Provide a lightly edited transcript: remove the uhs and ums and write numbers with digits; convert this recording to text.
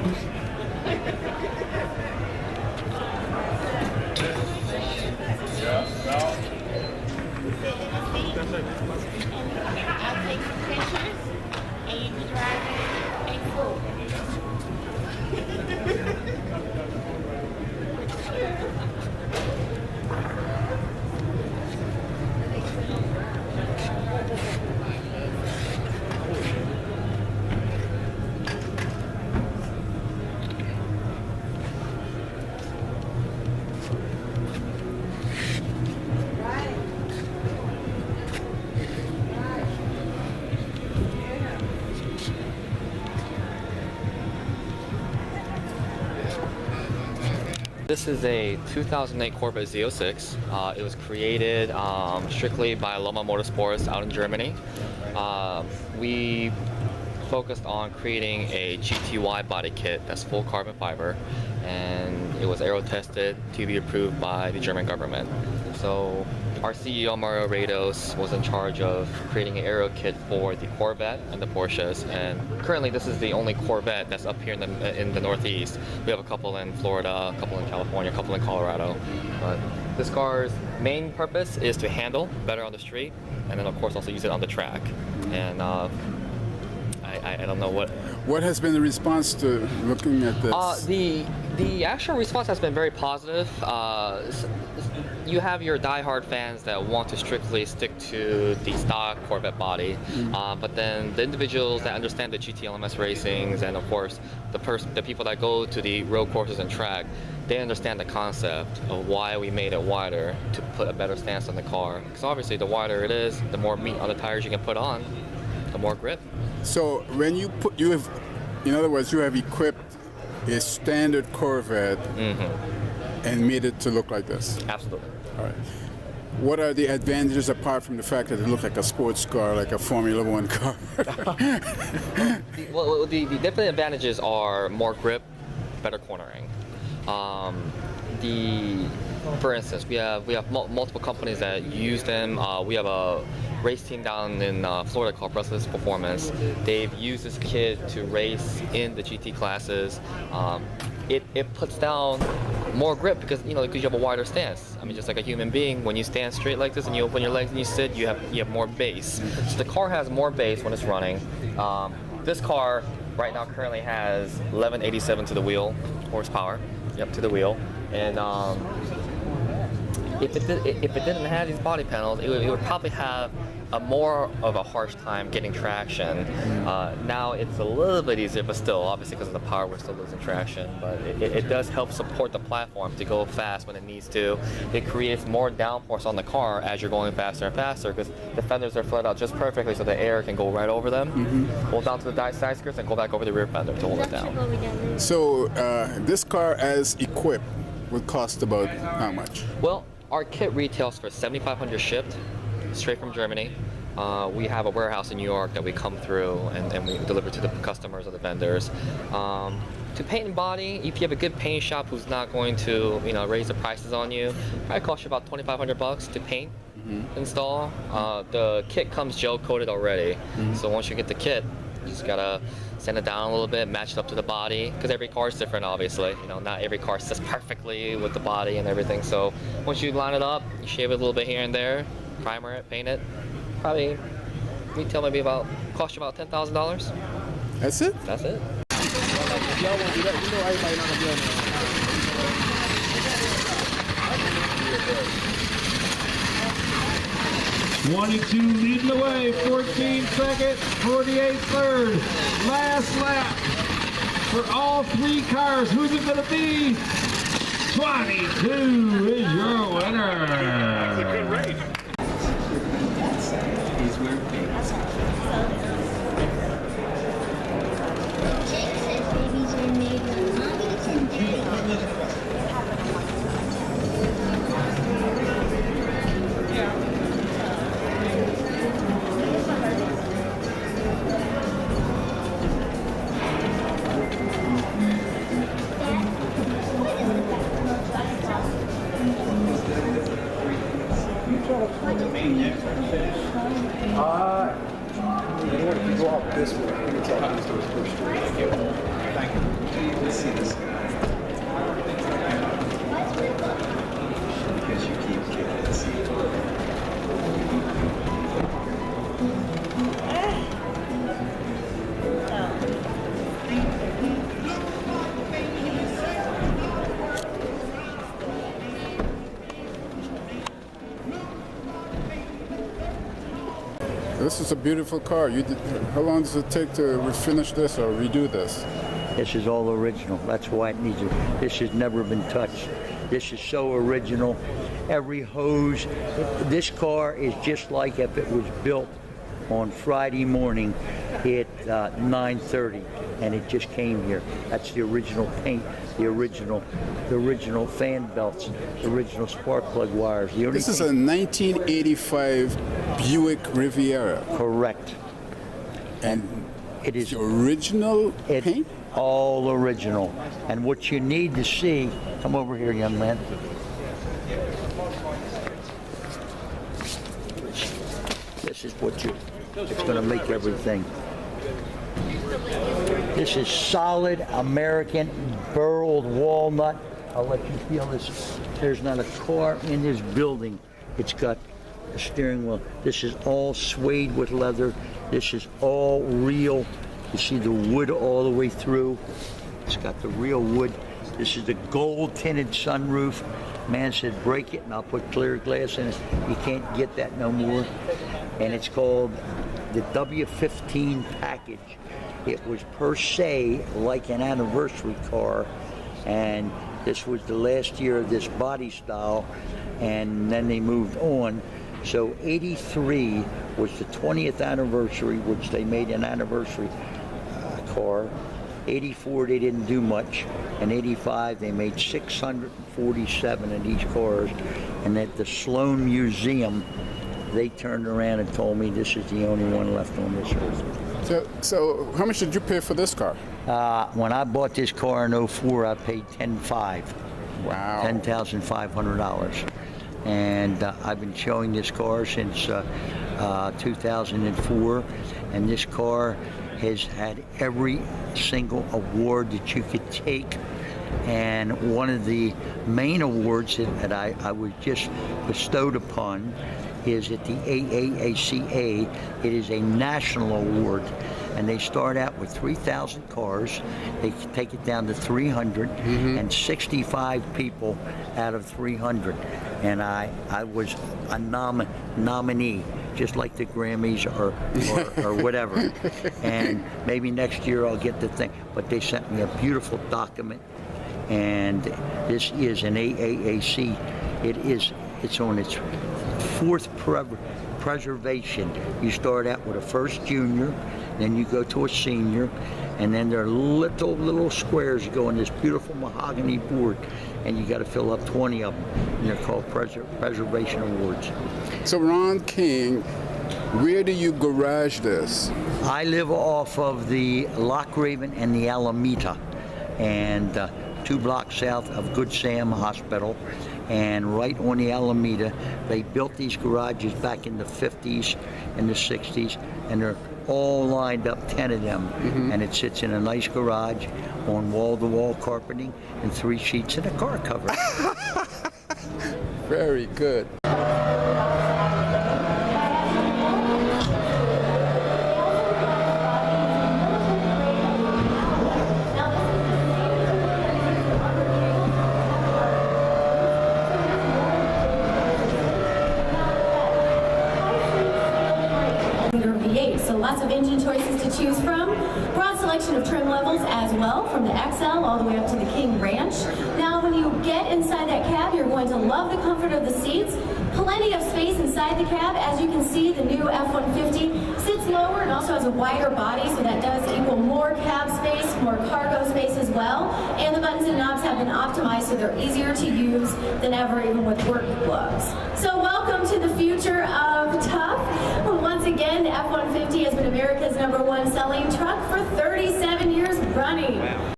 I'll take some pictures and you can drive it and cool. This is a 2008 Corvette Z06. It was created strictly by Loma Motorsports out in Germany. We focused on creating a GTY body kit that's full carbon fiber, and it was aero tested to be approved by the German government. So our CEO Mario Rados was in charge of creating an aero kit for the Corvette and the Porsches, and currently this is the only Corvette that's up here in the Northeast. We have a couple in Florida, a couple in California, a couple in Colorado. But this car's main purpose is to handle better on the street, and then of course also use it on the track. And I don't know what. What has been the response to looking at this? The actual response has been very positive. You have your die-hard fans that want to strictly stick to the stock Corvette body, but then the individuals that understand the GT-LMS racings, and of course the people that go to the road courses and track, they understand the concept of why we made it wider to put a better stance on the car. Because obviously the wider it is, the more meat on the tires you can put on, the more grip. So when you have, in other words, you have equipped a standard Corvette and made it to look like this. Absolutely. All right. What are the advantages apart from the fact that it looks like a sports car, like a Formula One car? Well, the definite advantages are more grip, better cornering. For instance, we have multiple companies that use them. We have a race team down in Florida called Restless Performance. They've used this kit to race in the GT classes. It puts down more grip because you have a wider stance. I mean, just like a human being, when you stand straight like this and you open your legs and you sit, you have more base. So the car has more base when it's running. This car right now currently has 1187 to the wheel horsepower. Yep, to the wheel. And if it didn't have these body panels, it would probably have more of a harsh time getting traction. Now it's a little bit easier, but still, obviously because of the power, we're still losing traction. But it does help support the platform to go fast when it needs to. It creates more downforce on the car as you're going faster and faster because the fenders are flat out just perfectly so the air can go right over them, hold down to the side skirts, and go back over the rear fender to hold it down. So this car as equipped would cost about how much? Well, our kit retails for $7,500 shipped, straight from Germany. We have a warehouse in New York that we come through and we deliver to the customers or the vendors. To paint and body, if you have a good paint shop who's not going to raise the prices on you, probably cost you about $2,500 to paint, install. The kit comes gel coated already, so once you get the kit, you just gotta sand it down a little bit, match it up to the body, because every car is different, obviously. Not every car sits perfectly with the body and everything. So once you line it up, you shave it a little bit here and there, primer it, paint it. Probably retail maybe cost you about $10,000. That's it? That's it. If y'all want to do that, everybody not gonna be 22 leading the way, 14 second, 48 third. Last lap for all three cars. Who's it going to be? 22 is your winner. That's a good race. These weird things. Jake said babies are made of mommies and daddies. If you go out this way, I think it's out this way first. Thank you. Let's see this guy. Because you keep getting to see it. This is a beautiful car. How long does it take to refinish this or redo this? This is all original. That's why it needs it. This has never been touched. This is so original. Every hose. This car is just like if it was built on Friday morning at 9:30, and it just came here. That's the original paint, the original fan belts, the original spark plug wires. This is a 1985 Buick Riviera. Correct. And it is the original paint? All original. And what you need to see, come over here, young man. This is what it's going to make everything. This is solid American burled walnut. I'll let you feel this. There's not a car in this building. It's got a steering wheel. This is all suede with leather. This is all real. You see the wood all the way through. It's got the real wood. This is the gold tinted sunroof. Man said break it and I'll put clear glass in it. You can't get that no more. And it's called the W15 package. It was per se like an anniversary car, and this was the last year of this body style, and then they moved on. So 83 was the 20th anniversary, which they made an anniversary car. 84 they didn't do much, and 85 they made 647 of these cars, and at the Sloan Museum they turned around and told me this is the only one left on this earth. So how much did you pay for this car? When I bought this car in 04, I paid $10,500. Wow. $10,500. And I've been showing this car since 2004, and this car has had every single award that you could take. And one of the main awards that I was just bestowed upon is at the AAACA. It is a national award, and they start out with 3,000 cars. They take it down to 300, and 65 people out of 300. And I was a nominee, just like the Grammys or whatever. And maybe next year I'll get the thing. But they sent me a beautiful document, and this is an AAAC. It's on its fourth preservation. You start out with a first junior, then you go to a senior, and then there are little squares that go on this beautiful mahogany board, and you got to fill up 20 of them, and they're called preservation awards. So Ron King, where do you garage this? I live off of the Loch Raven and the Alameda, and 2 blocks south of Good Sam Hospital, and right on the Alameda. They built these garages back in the 50s and the 60s, and they're all lined up, 10 of them, and it sits in a nice garage on wall-to-wall carpeting and 3 sheets and a car cover. Very good. So lots of engine choices to choose from. Broad selection of trim levels as well, from the XL all the way up to the King Ranch. Now when you get inside that cab, you're going to love the comfort of the seats. Plenty of space inside the cab. As you can see, the new F-150 sits lower and also has a wider body, so that does equal more cab space, more cargo space as well. And the buttons and knobs have been optimized so they're easier to use than ever, even with work gloves. So welcome to the future of tough. Once again, the F-150 has been America's #1 selling truck for 37 years running. Wow.